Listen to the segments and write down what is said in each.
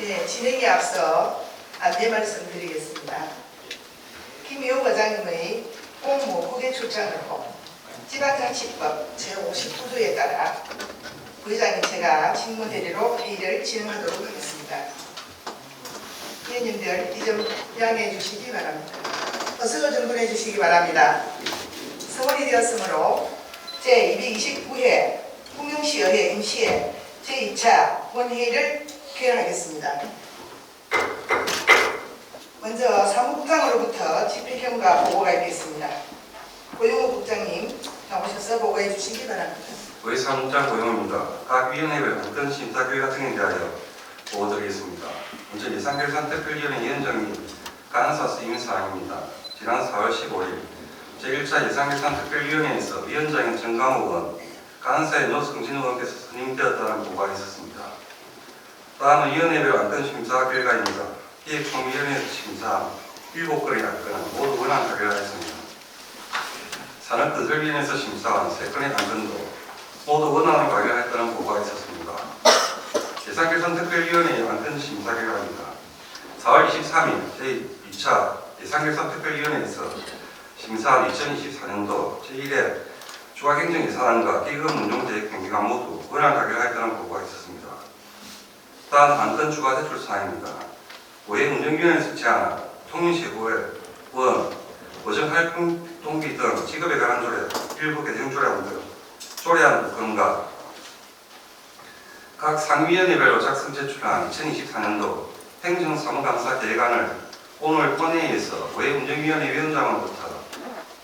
예, 진행에 앞서 안내 말씀드리겠습니다. 김의호 과장님의 공무 국외 출장으로 지방자치법 제59조에 따라 부회장님 제가 직무대리로 회의를 진행하도록 하겠습니다. 위원님들 이 점 양해해 주시기 바랍니다. 어서 정돈해 주시기 바랍니다. 서원이 되었으므로 제229회 풍룡시의회 임시회 제2차 본회의를 개헌하겠습니다. 먼저 사무국장으로부터 집행평가 보고가 있겠습니다. 고용호 국장님 나오셔서 보고해 주시기 바랍니다. 의 사무국장 고용호입니다. 각 위원회별 어떤 심사결과 등에 대하여 보고드리겠습니다. 먼저 예산결산특별위원회 위원장님 간사 수임사항입니다. 지난 4월 15일 제1차 예산결산특별위원회에서 위원장인 정강호 의원, 간사의 노승진 의원께서 선임되었다는 보고가 있었습니다. 다음은 위원회별 안건 심사 결과입니다. 기획총위원회에서 심사 7건의 안건은 모두 원안 가결하였습니다. 산업건설위원회에서 심사한 3건의 안건도 모두 원안을 가결했다는 보고가 있었습니다. 예산결산특별위원회의 안건 심사 결과입니다. 4월 23일 제2차 예산결산특별위원회에서 심사한 2024년도 제1회 추가경정예산안과 기금운용계획행위가 모두 원안 가결하였다는 보고가 있었습니다. 다음 안건 추가 제출사항입니다. 고액운전위원회에 설치한 통인시의원, 보정활동비 등 지급에 관한 조례, 일부 개정조례안 등 조례안 건과 각 상위위원회별로 작성 제출한 2024년도 행정사무감사 계획안을 오늘 본회의에서 고액운전위원회 위원장으로부터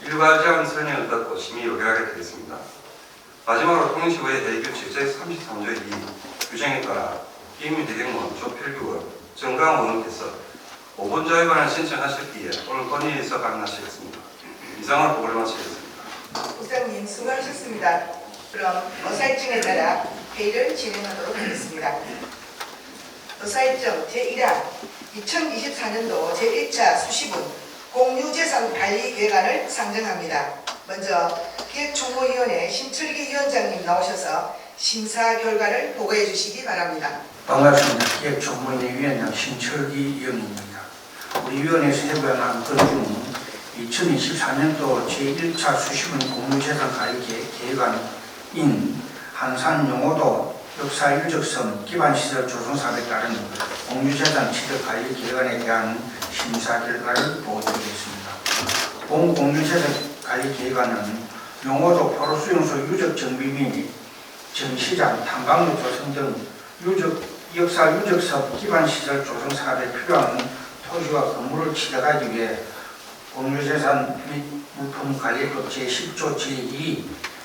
일괄 제안 설명을 듣고 심의 의결하게 되겠습니다. 마지막으로 통일시의회 대의규칙 제33조의 2 규정에 따라 김대경원, 조필규원, 정강호 의원께서 5분 자유반을 신청하셨기에 오늘 본회의에서 발언하시겠습니다. 이상으로 보고를 마치겠습니다. 국장님 수고하셨습니다. 그럼 의사일정에 따라 회의를 진행하도록 하겠습니다. 의사일정 제1항 2024년도 제1차 수시분 공유재산관리계획안을 상정합니다. 먼저 기획총무위원회 신철기 위원장님 나오셔서 심사 결과를 보고해 주시기 바랍니다. 반갑습니다. 기획총무위원회 위원장 신철기 위원입니다. 우리 위원회에서 해부한 안건 중 2024년도 제1차 수시분 공유재산관리계획안인 한산용호도 역사유적성 기반시설 조성 사업에 따른 공유재산 취득관리계획안에 대한 심사 결과를 보고드리겠습니다. 본 공유재산관리계획안은 용호도 포로수용소 유적정비 및 정시장, 탐방로 조성 등 역사유적성 기반시설 조성 사업에 필요한 토지와 건물을 취득하기 위해 공유재산 및 물품관리법 제10조 제2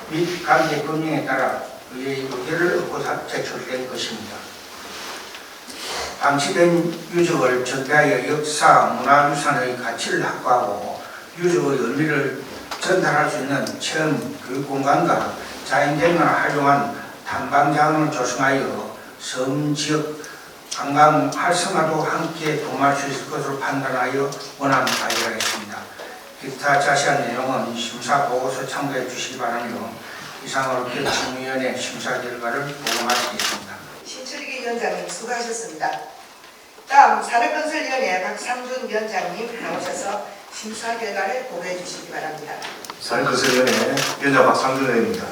및 관계법령에 따라 의회의 의결을 얻고 제출된 것입니다. 방치된 유적을 정비하여 역사, 문화유산의 가치를 확보하고 유적의 의미를 전달할 수 있는 체험, 교육공간과 자연경관을 활용한 탐방자원을 조성하여 섬지역 관광 활성화도 함께 도모할 수 있을 것으로 판단하여 원안 가결하겠습니다. 기타 자세한 내용은 심사 보고서 참고해 주시기 바라며 이상으로 기획총무위원회 심사 결과를 보고 마치겠습니다. 신철기 위원장님 수고하셨습니다. 다음 산업건설위원회 박상준 위원장님 나오셔서 심사 결과를 보고해 주시기 바랍니다. 산업건설위원회 위원장 박상준 의원입니다.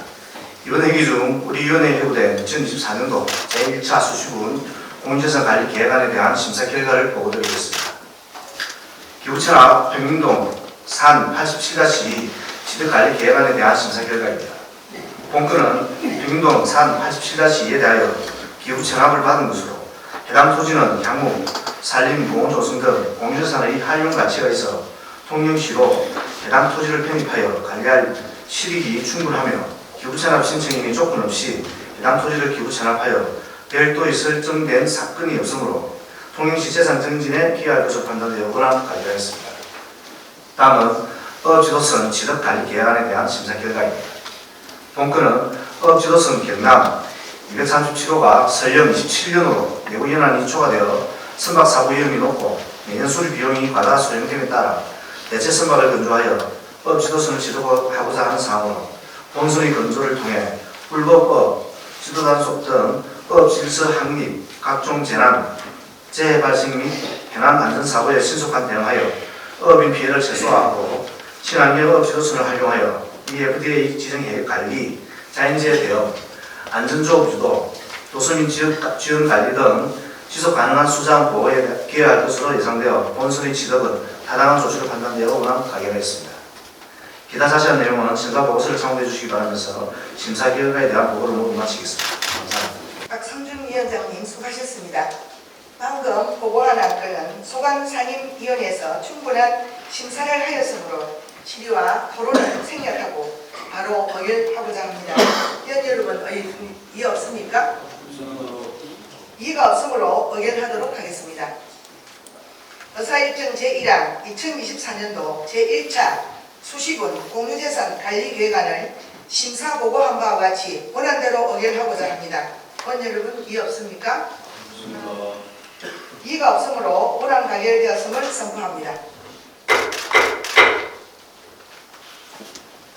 이번 회기 중 우리 위원회에 회부된 2024년도 제1차 수시분 공유재산관리 계획안에 대한 심사 결과를 보고드리겠습니다. 기후천합 병림동 산 87-2 취득관리 계획안에 대한 심사 결과입니다. 본건은 병림동 산 87-2에 대하여 기후천합을 받은 것으로 해당 토지는 향후 산림, 공원조성 등 공유재산의 활용 가치가 있어 통영시로 해당 토지를 편입하여 관리할 실익이 충분하며 기후천합 신청인이 조건 없이 해당 토지를 기후천합하여 별도의 설정된 사건이 없으므로 통영시 재산 증진에 기여할 것으로 판단되어 원안 가결하였습니다. 다음은 어업지도성 취득관리계획안에 대한 심사 결과입니다. 본건은 어업지도성 경남 237호가 설령 27년으로 내부 연한이 초과되어 선박 사고 위험이 높고 매년 수리 비용이 과다 수령됨에 따라 대체 선박을 건조하여 어업지도성을 지도하고자 하는 상황으로 본선의 건조를 통해 불법업, 지도단속 등 어업질서 확립, 각종 재난, 재해 발생 및 해난 안전사고에 신속한 대응하여 어업인 피해를 최소화하고 친환경 어업 지도선을 활용하여 EFDA 지정해역 관리, 자연재해 대응, 안전조업 유도, 도서민 지원 관리 등 지속 가능한 수장 보호에 기여할 것으로 예상되어 본선의 취득은 타당한 조치로 판단되어 원안 가결하였습니다. 기타 자세한 내용은 심사 보고서를 참고해 주시기 바라면서 심사 결과에 대한 보고를 모두 마치겠습니다. 감사합니다. 박성준 위원장님 수고하셨습니다. 방금 보고한 안건은 소관상임위원회에서 충분한 심사를 하였으므로 질의와 토론을 생략하고 바로 의결하고자 합니다. 위원 여러분 이의 없습니까? 이의가 없으므로 의결하도록 하겠습니다. 의사일정 제1항 2024년도 제1차 수시군 공유재산 관리계획안을 심사보고한 바와 같이 원안대로 의결하고자 합니다. 원 여러분 이의 없습니까? 이의가 없으므로 원안 가결되었음을 선포합니다.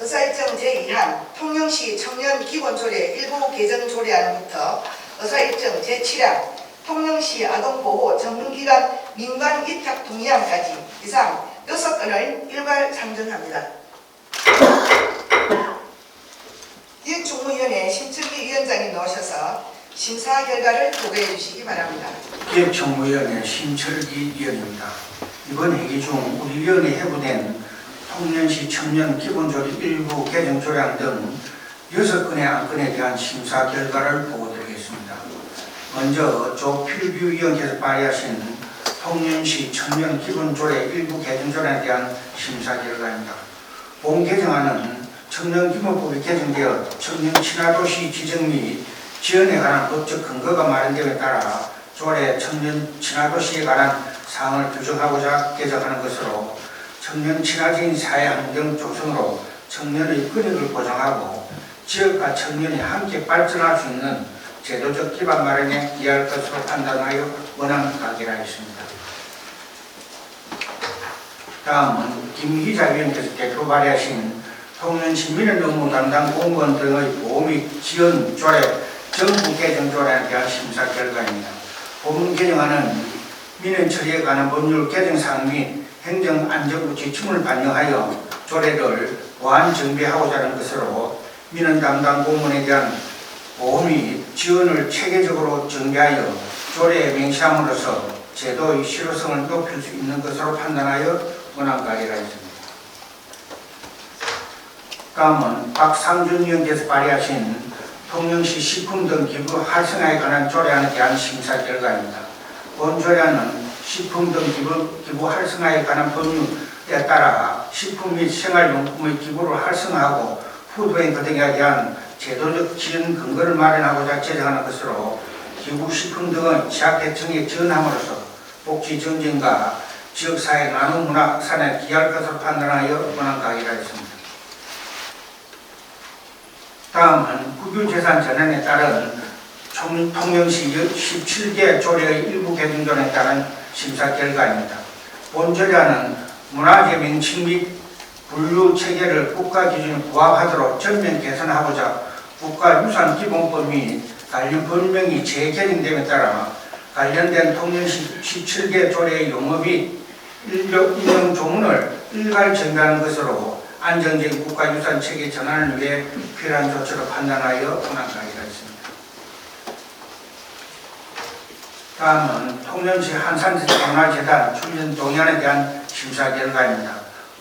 의사일정 제2항 통영시 청년기본조례 일부 개정 조례안부터 의사일정 제7항 통영시 아동보호 전문기관 민관위탁 동의안까지 이상 6건을 일괄 상정합니다. 기획총무위원회 심철기 위원장님 나오셔서 심사 결과를 보고해 주시기 바랍니다. 기획총무위원회 심철기 위원입니다. 이번 회기 중 우리 위원회 회부된 통영시 청년 기본조례 일부 개정 조례안 등 6건의 안건에 대한 심사 결과를 보고드리겠습니다. 먼저 조필규 위원께서 발의하신 통영시 청년 기본조례 일부 개정 조례에 대한 심사 결과입니다. 본 개정안은 청년기본법이 개정되어 청년 친화도시 지정 및 지원에 관한 법적 근거가 마련됨에 따라 조례 청년 친화도시에 관한 사항을 규정하고자 개정하는 것으로 청년 친화적인 사회 환경 조성으로 청년의 권익을 보장하고 지역과 청년이 함께 발전할 수 있는 제도적 기반 마련에 기여할 것으로 판단하여 원안 가결하였습니다. 다음은 김희자 위원께서 대표 발의하신 통영시 민원업무 담당 공무원 등의 보호 및 지원 조례 정부 개정 조례에 대한 심사 결과입니다. 본 개정안은 민원 처리에 관한 법률 개정 사항 및 행정안전부 지침을 반영하여 조례를 보완 정비하고자 하는 것으로 민원 담당 공무원에 대한 보호 및 지원을 체계적으로 정비하여 조례에 명시함으로써 제도의 실효성을 높일 수 있는 것으로 판단하여 원안 가결하였습니다. 다음은 박상준 위원께서 발의하신 통영시 식품 등 기부 활성화에 관한 조례안에 대한 심사 결과입니다. 본 조례안은 식품 등 기부 활성화에 관한 법률에 따라 식품 및 생활용품의 기부를 활성화하고 푸드뱅크 등에 대한 제도적 지원 근거를 마련하고자 제정하는 것으로 기부식품 등의 취약계층에 지원함으로써 복지 정진과 지역사회 나눔 문화 확산에 기여할 것으로 판단하여 원안 가결하였습니다. 다음은 국유재산 전환에 따른 통영시 17개 조례의 일부 개정 조례에 따른 심사 결과입니다. 본 조례안은 문화재 명칭 및 분류 체계를 국가 기준에 부합하도록 전면 개선하고자 국가유산기본법 및 관련 법령이 재개정됨에 따라 관련된 통영시 17개 조례의 용어 및 인용 조문을 일괄 정비하는 것으로 안정적인 국가유산 체계 전환을 위해 필요한 조치로 판단하여 원안 가결하였습니다. 다음은 통영시 한산세문화재단 출연 동의안에 대한 심사 결과입니다.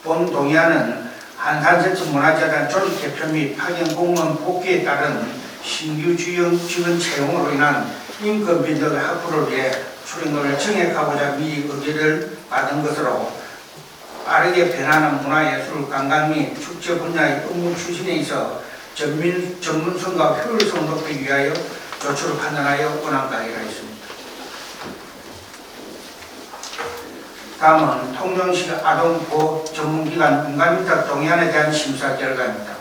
본 동의안은 한산세문화재단 조직 개표 및 파견 공무원 복귀에 따른 신규 직원 채용으로 인한 인건비 등 확보를 위해 출연금을 증액하고자 미리 의결을 받은 것으로 빠르게 변하는 문화예술, 관광 및 축제 분야의 업무 추진에 있어 전문성과 효율성을 높이기 위하여 조치를 판단하여 원안 가결하였습니다. 다음은 통영시 아동보호 전문기관 민간위탁 동의안에 대한 심사 결과입니다.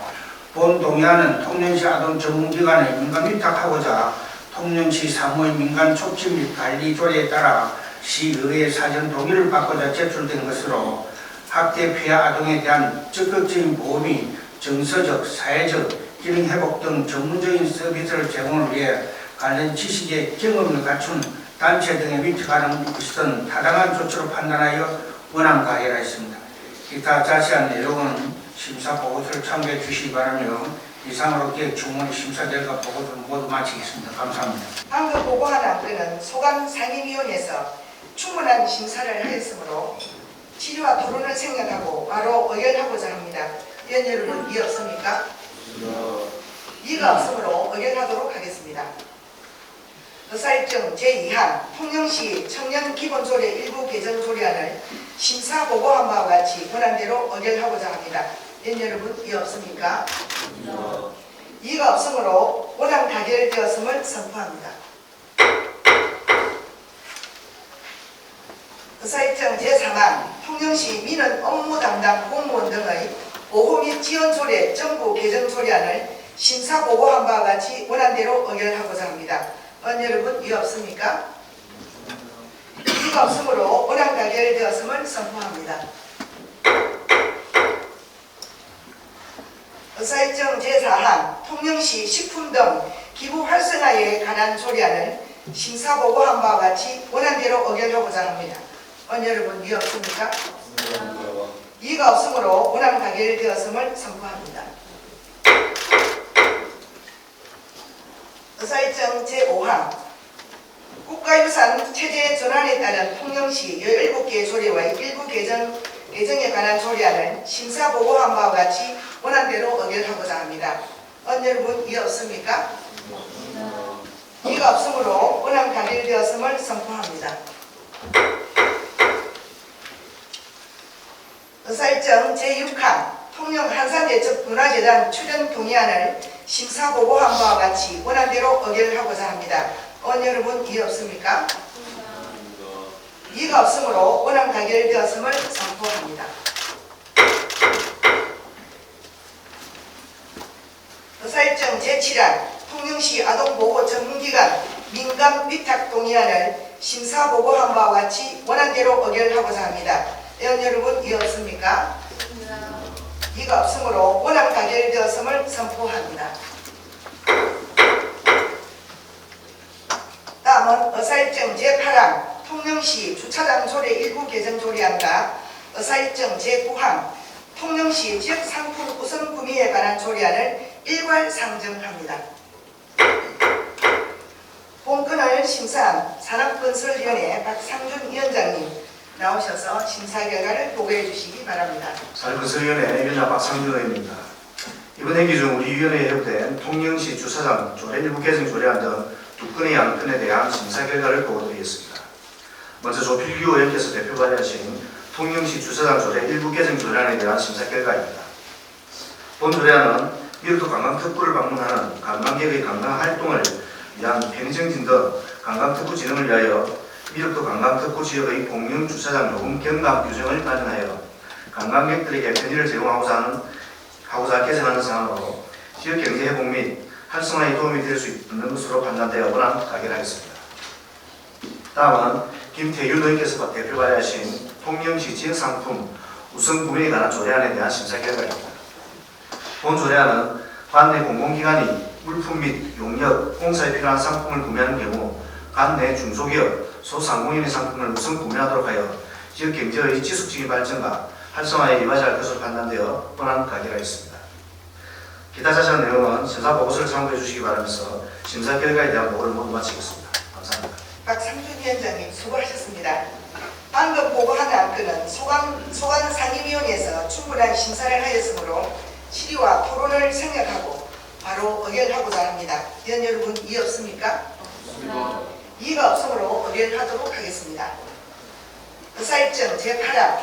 본 동의안은 통영시 아동 전문기관에 민간위탁하고자 통영시 사무의 민간 촉진 및 관리 조례에 따라 시의회 사전 동의를 받고자 제출된 것으로 학대 피해 아동에 대한 적극적인 보호 및 정서적, 사회적, 기능 회복 등 전문적인 서비스를 제공을 위해 관련 지식의 경험을 갖춘 단체 등에 위탁하는 것은 타당한 조치로 판단하여 원안 가결하였습니다. 기타 자세한 내용은 심사 보고서를 참고해 주시기 바라며 이상으로 기획청문회 심사 결과 보고를 모두 마치겠습니다. 감사합니다. 방금 보고한 안건은 소관 상임위원회에서 충분한 심사를 하였으므로 질의와 토론을 생략하고 바로 의결하고자 합니다. 위원 여러분, 이의 없습니까? 이의가 없으므로 의결하도록 하겠습니다. 의사일정 제2항 통영시 청년기본조례 일부 개정 조례안을 심사 보고한 바와 같이 권한대로 의결하고자 합니다. 위원 여러분, 이의 없습니까? 이의가 없으므로 원안 가결되었음을 선포합니다. 의사일정 제3항 통영시 민원 업무 담당 공무원 등의 보호 및 지원 조례 정부 개정 조례안을 심사 보고한 바와 같이 원안대로 의결하고자 합니다. 의원 여러분, 이의 없습니까? 이의가 없으므로 원안 가결되었음을 선포합니다. 의사일정 제4항 통영시 식품 등 기부 활성화에 관한 조례안을 심사 보고한 바와 같이 원안대로 의결하고자 합니다. 의원 여러분, 이의 없습니까? 이의가 없으므로 원안 가결되었음을 선포합니다. 의사일정 제5항 국가유산 체제 전환에 따른 통영시 17개 조례와 일부 개정에 관한 조례안을 심사 보고한 바와 같이 원안대로 의결하고자 합니다. 의원 여러분, 이의 없습니까? 이의가 없으므로 원안 가결되었음을 선포합니다. 의사일정 제6항 통영 한산대첩문화재단 출연 동의안을 심사 보고한 바와 같이 원안대로 의결하고자 합니다. 의원 여러분, 이의 없습니까? 이의가 없으므로 원안 가결되었음을 선포합니다. 의사일정 제7항 통영시 아동보호 전문기관 민간 위탁 동의안을 심사 보고한 바와 같이 원안대로 의결하고자 합니다. 의원 여러분, 이의 없습니까? 이의가 없으므로 원안 가결되었음을 선포합니다. 다음은 의사일정 제8항 통영시 주차장 조례 일부 개정 조례안과 의사일정 제9항 통영시 지역 상품 우선 구매에 관한 조례안을 일괄 상정합니다. 본건을 심사한 산업건설위원회 박상준 위원장님 나오셔서 심사 결과를 보고해 주시기 바랍니다. 산업건설위원회 위원장 박상준 의원입니다. 이번 회기 중 우리 위원회에 회부된 통영시 주차장 조례 일부 개정 조례안 등 두 건의 안건에 대한 심사 결과를 보고드리겠습니다. 먼저 조필규 의원께서 대표 발의하신 통영시 주차장 조례 일부 개정 조례안에 대한 심사 결과입니다. 본 조례안은 미륵도 관광특구를 방문하는 관광객의 관광 활동을 위한 편의정진 등 관광특구 진흥을 위하여 미륵도 관광특구 지역의 공영 주차장 요금 경감 규정을 마련하여 관광객들에게 편의를 제공하고자 개선하는 상황으로 지역 경제 회복 및 활성화에 도움이 될 수 있는 것으로 판단되어 원안 가결하겠습니다. 다음은 김태윤 의원께서 대표 발의하신 통영시 지역상품 우선 구매에 관한 조례안에 대한 심사 결과입니다. 본 조례안은 관내 공공기관이 물품 및 용역, 공사에 필요한 상품을 구매하는 경우 관내 중소기업, 소상공인의 상품을 우선 구매하도록 하여 지역 경제의 지속적인 발전과 활성화에 이바지할 것으로 판단되어 원안 가결하였습니다. 기타 자세한 내용은 심사 보고서를 참고해 주시기 바라면서 심사 결과에 대한 보고를 모두 마치겠습니다. 감사합니다. 박상준 위원장님 수고하셨습니다. 방금 보고한 안건은 소관 상임위원회에서 충분한 심사를 하였으므로 질의와 토론을 생략하고 바로 의결하고자 합니다. 위원 여러분, 이의 없습니까? 이의가 없으므로 의결하도록 하겠습니다. 의사일정 제8항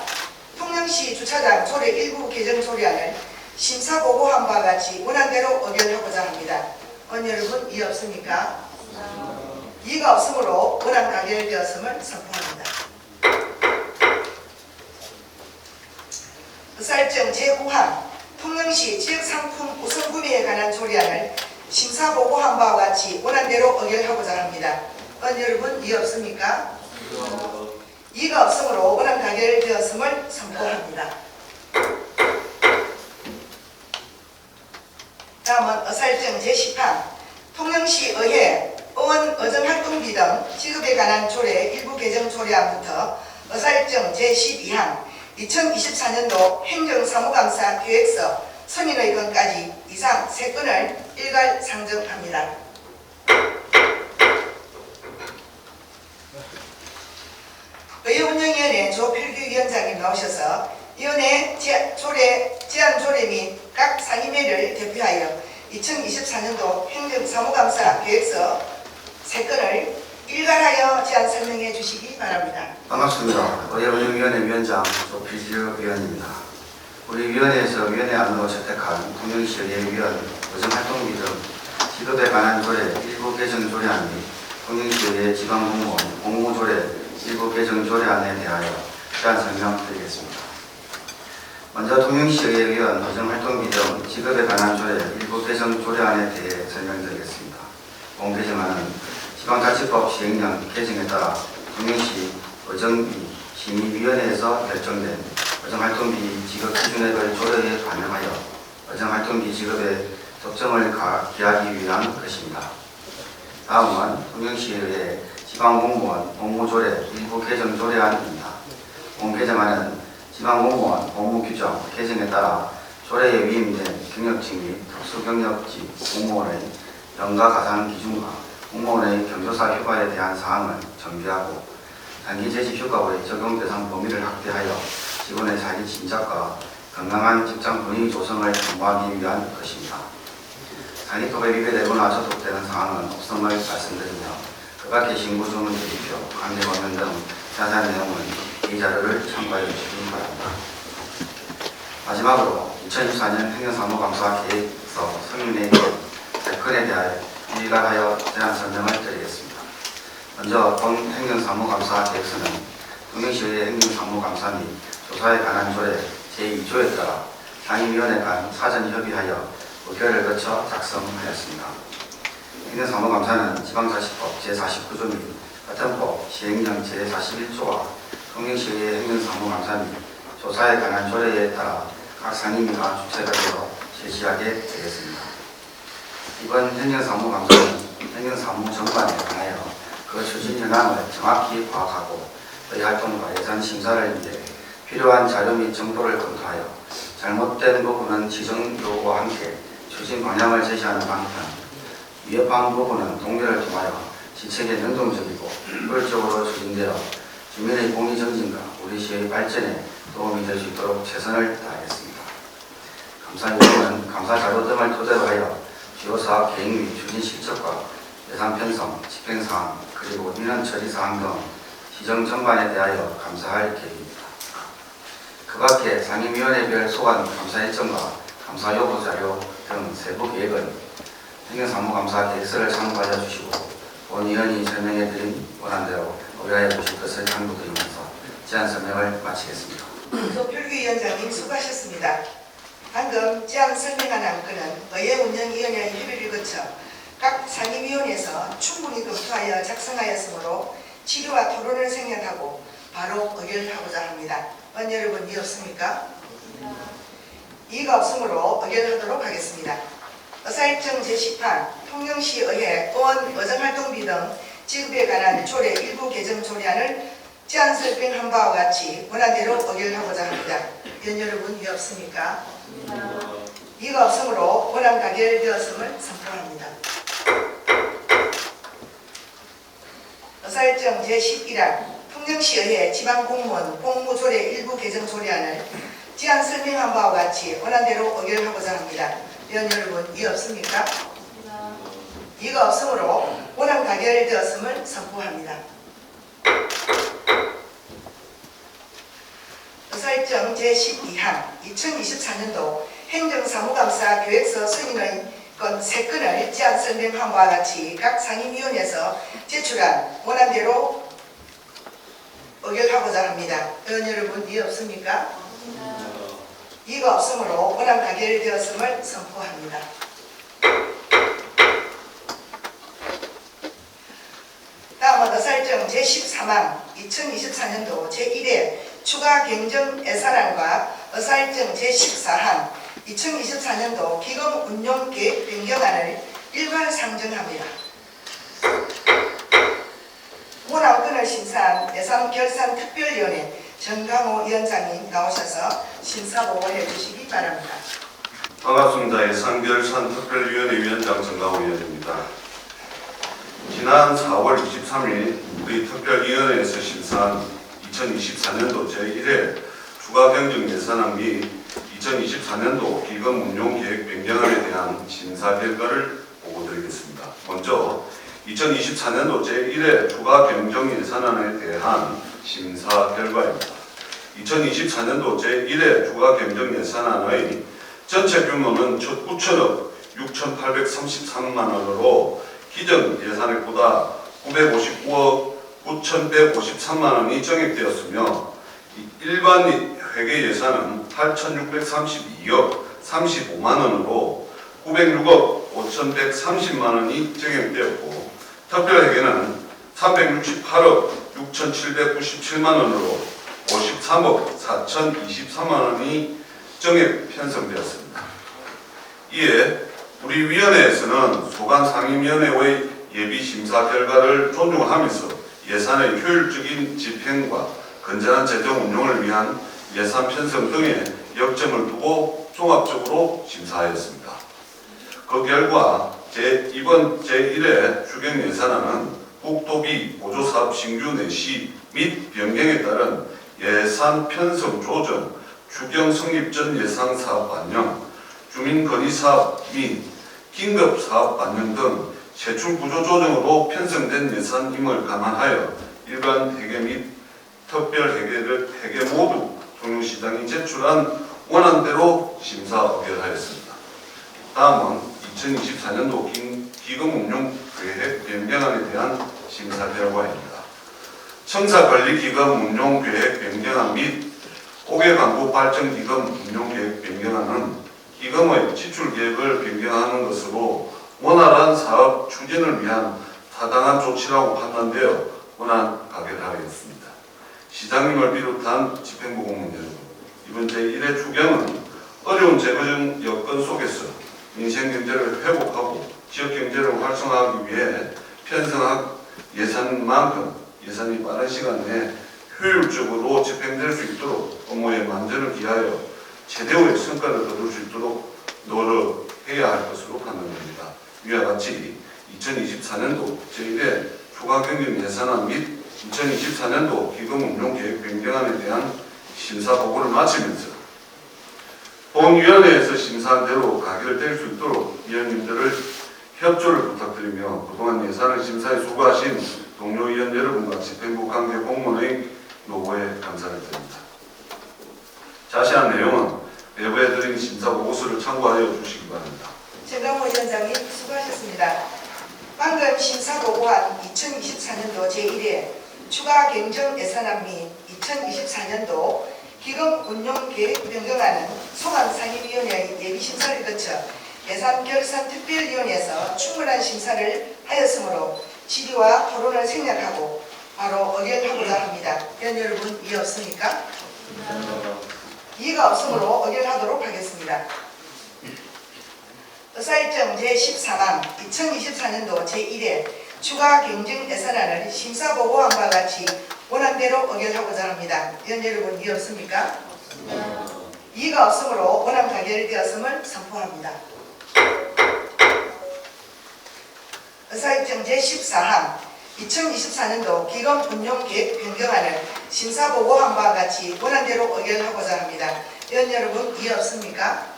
통영시 주차장 조례 일부 개정 조례안을 심사 보고한 바와 같이 원안대로 의결하고자 합니다. 의원 여러분, 이의 없습니까? 이의가 없으므로 원안 가결되었음을 선포합니다. 의사일정 제9항 통영시 지역상품 우선 구매에 관한 조례안을 심사 보고한 바와 같이 원안대로 의결하고자 합니다. 의원 여러분, 이의 없습니까? 이의가 없으므로 원안 가결되었음을 선포합니다. 다음은 의사일정 제10항 통영시 의회, 의원 의정활동비 등 3번 지급에 관한 조례 일부 개정 조례안부터 의사일정 제12항 2024년도 행정사무감사 계획서 선인의 건까지 이상 3건을 일괄 상정합니다. 의회운영위원회 조필규 위원장님 나오셔서 위원회 제안 조례 및 각 상임위를 대표하여 2024년도 행정사무감사 계획서 3건을 일괄하여 제안 설명해 주시기 바랍니다. 반갑습니다. 의회운영위원회 위원장 조필규 위원입니다. 우리 위원회에서 위원회 안으로 채택한 통영시의회 위원 의정활동비 등 지급에 관한 조례 일부 개정 조례안 및 통영시의회 지방공무원 공무조례 일부 개정 조례안에 대하여 제안 설명드리겠습니다. 먼저 통영시의회 위원 의정활동비 등 지급에 관한 조례 일부 개정 조례안에 대해 설명드리겠습니다. 본 개정안은 지방자치법 시행령 개정에 따라 통영시 의정비 심의위원회에서 결정된 의정활동비 지급 기준액을 조례에 반영하여 의정활동비 지급의 적정을 기하기 위한 것입니다. 다음은 통영시의회 지방공무원 공무조례 일부 개정 조례안입니다. 본 개정안은 지방공무원 업무규정 개정에 따라 조례에 위임된 경력직 및 특수경력직 공무원의 연가 가산 기준과 공무원의 경조사 휴가에 대한 사항을 정비하고 단기 재직 휴가의 적용 대상 범위를 확대하여 직원의 자기 진작과 건강한 직장 분위기 조성을 도모하기 위한 것입니다. 산입법에 위배되거나 저촉되는 사항은 없음을 말씀드리며 그 밖의 신고 주문 대표, 관계 법령 등 자세한 내용은 이 자료를 참고해 주시기 바랍니다. 마지막으로 2024년 행정사무감사 계획서 승인에 대한 3건에 대하여 일괄하여 제안 설명을 드리겠습니다. 먼저 본 행정사무감사 계획서는 통영시의회 행정사무감사 및 조사에 관한 조례 제2조에 따라 상임위원회 간 사전 협의하여 의결을 거쳐 작성하였습니다. 행정사무감사는 지방자치법 제49조 및 같은 법 시행령 제41조와 통영시의회 행정사무감사 및 조사에 관한 조례에 따라 각 상임위가 주체가 되어 실시하게 되겠습니다. 이번 행정사무감사는 행정사무 전반에 관하여 그 추진 현황을 정확히 파악하고 의 활동과 예산 심사를 위해 필요한 자료 및 정보를 검토하여 잘못된 부분은 지정 요구와 함께 추진 방향을 제시하는 방편, 위협한 부분은 동료를 통하여 시책에 능동적이고 효율적으로 추진되어 주민의 공익 정진과 우리 시의 발전에 도움이 될 수 있도록 최선을 다하겠습니다. 감사 요구는 감사 자료 등을 토대로 하여 주요 사업 계획 및 추진 실적과 예산 편성, 집행 사항, 그리고 민원 처리 사항 등 시정 전반에 대하여 감사할 계획입니다. 그 밖에 상임위원회별 소관 감사 일정과 감사 요구 자료 등 세부 계획은 행정사무감사 계획서를 참고하여 주시고 본 위원이 설명해드린 원안대로 의뢰해 주실 것을 당부드리면서 제안 설명을 마치겠습니다. 조필규 위원장님 수고하셨습니다. 방금 제안 설명한 안건은 의회운영위원회 협의를 거쳐 각 상임위원회에서 충분히 검토하여 작성하였으므로 치료와 토론을 생략하고 바로 의결하고자 합니다. 원 여러분 이의 없습니까? 이의가 없으므로 의결하도록 하겠습니다. 의사일정 제10항 통영시의회 의원 의정활동비 등 지급에 관한 조례 일부 개정 조례안을 제안 설명한 바와 같이 원안대로 의결하고자 합니다. 위원 여러분 이의 없습니까? 이의가 없으므로 원안 가결되었음을 선포합니다. 의사일정 제11항 통영시의회 지방공무원 공무조례 일부 개정 조례안을 제안 설명한 바와 같이 원안대로 의결하고자 합니다. 위원 여러분 이의 없습니까? 이의가 없으므로 원안 가결되었음을 선포합니다. 의사일정 제12항 2024년도 행정사무감사 계획서 승인의 건 3건을 제안 설명한 바와 같이 각 상임위원회에서 제출한 원안대로 의결하고자 합니다. 의원 여러분 이의 없습니까? 이의가 없으므로 원안 가결되었음을 선포합니다. 다음은 의사일정 제13항 2024년도 제1회 추가 경정 예산안과 의사일정 제14항 2024년도 기금 운용 계획 변경안을 일괄 상정합니다. 심사한 예산결산특별위원회 정강호 위원장님 나오셔서 심사보고해 주시기 바랍니다. 반갑습니다. 예산결산특별위원회 위원장 정강호 위원입니다. 지난 4월 23일 우리 특별위원회에서 심사한 2024년도 제1회 추가경정 예산안 및 2024년도 기금 운용 계획 변경안에 대한 심사 결과를 보고드리겠습니다. 먼저 2024년도 제1회 추가경정 예산안에 대한 심사 결과입니다. 2024년도 제1회 추가경정 예산안의 전체 규모는 9천억 6,833만 원으로 기존 예산액보다 959억 9,153만 원이 정액되었으며 일반 회계 예산은 8,632억 35만 원으로 906억 5,130만 원이 정액되었고 특별회계는 368억 6,797만 원으로 53억 4,023만 원이 정액 편성되었습니다. 이에 우리 위원회에서는 소관 상임위원회의 예비 심사 결과를 존중하면서 예산의 효율적인 집행과 건전한 재정 운용을 위한 예산 편성 등에 역점을 두고 종합적으로 심사하였습니다. 그 결과 이번 제1회 추경 예산안은 국토비 보조사업 신규 내시 및 변경에 따른 예산 편성 조정, 추경 성립 전 예상 사업 반영, 주민 건의 사업 및 긴급 사업 반영 등 세출 구조 조정으로 편성된 예산임을 감안하여 일반 회계 및 특별 회계 모두 통영시장이 제출한 원안대로 심사 의결하였습니다. 다음은 2024년도 기금 운용 계획 변경안에 대한 심사 결과입니다. 청사관리기금 운용 계획 변경안 및 고객안보 발전 기금 운용 계획 변경안은 기금의 지출 계획을 변경하는 것으로 원활한 사업 추진을 위한 타당한 조치라고 판단되어 원안 가결하였습니다. 시장님을 비롯한 집행부 공무원 여러분, 이번 제1회 추경은 어려운 재정 여건 속에서 민생 경제를 회복하고 지역 경제를 활성화하기 위해 편성한 예산만큼 예산이 빠른 시간 내에 효율적으로 집행될 수 있도록 업무에 만전을 기하여 제대로의 성과를 거둘 수 있도록 노력해야 할 것으로 판단됩니다. 이와 같이 2024년도 제1회 추가경정 예산안 및 2024년도 기금 운용 계획 변경안에 대한 심사 보고를 마치면서 본위원회에서 심사한 대로 가결될 수 있도록 위원님들을 협조를 부탁드리며 그동안 예산을 심사에 수고하신 동료 위원 여러분과 집행부 관계 공무원의 노고에 감사를 드립니다. 자세한 내용은 내부에 드린 심사 보고서를 참고하여 주시기 바랍니다. 정강호 위원장님 수고하셨습니다. 방금 심사 보고한 2024년도 제1회 추가 경정 예산안 및 2024년도 기금 운용 계획 변경안은 소관 상임위원회의 예비 심사를 거쳐 예산결산특별위원회에서 충분한 심사를 하였으므로 질의와 토론을 생략하고 바로 의결하고자 합니다. 위원 여러분, 이해 없습니까? 이해가 없으므로 의결하도록 하겠습니다. 의사일정 제14강 2024년도 제1회 추가 경정 예산안을 심사보고한 바와 같이 원안대로 의결하고자 합니다. 위원 여러분, 이해 없습니까? 이해가 없으므로 원안 가결되었음을 선포합니다. 의사일정 제14항 2024년도 기금 운용 계획 변경안을 심사보고한 바와 같이 원안대로 의결하고자 합니다. 위원 여러분, 이해 없습니까?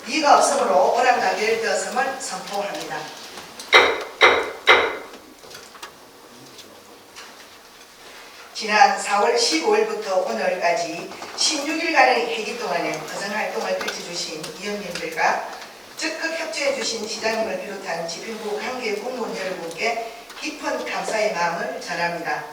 이해가 없으므로 원안 가결되었음을 선포합니다. 지난 4월 15일부터 오늘까지 16일간의 회기 동안에 거정활동을 펼쳐주신 위원님들과 적극 협조해주신 시장님을 비롯한 집행부 관계 공무원 여러분께 깊은 감사의 마음을 전합니다.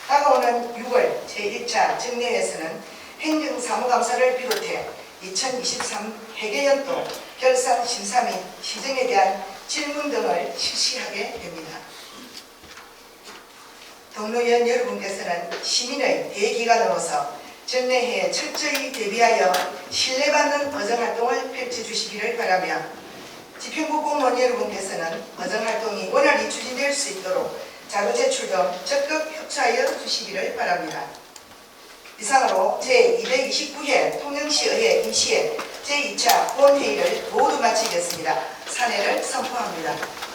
다가오는 6월 제1차 정례에서는 행정사무감사를 비롯해 2023 회계연도 결산 심사 및 시정에 대한 질문 등을 실시하게 됩니다. 동료위원 여러분께서는 시민의 대기관으로서 정례회에 철저히 대비하여 신뢰받는 의정활동을 펼쳐주시기를 바라며 집행부 공무원 여러분께서는 의정활동이 원활히 추진될 수 있도록 자료 제출 등 적극 협조하여 주시기를 바랍니다. 이상으로 제229회 통영시의회 임시회 제2차 본회의를 모두 마치겠습니다. 산회를 선포합니다.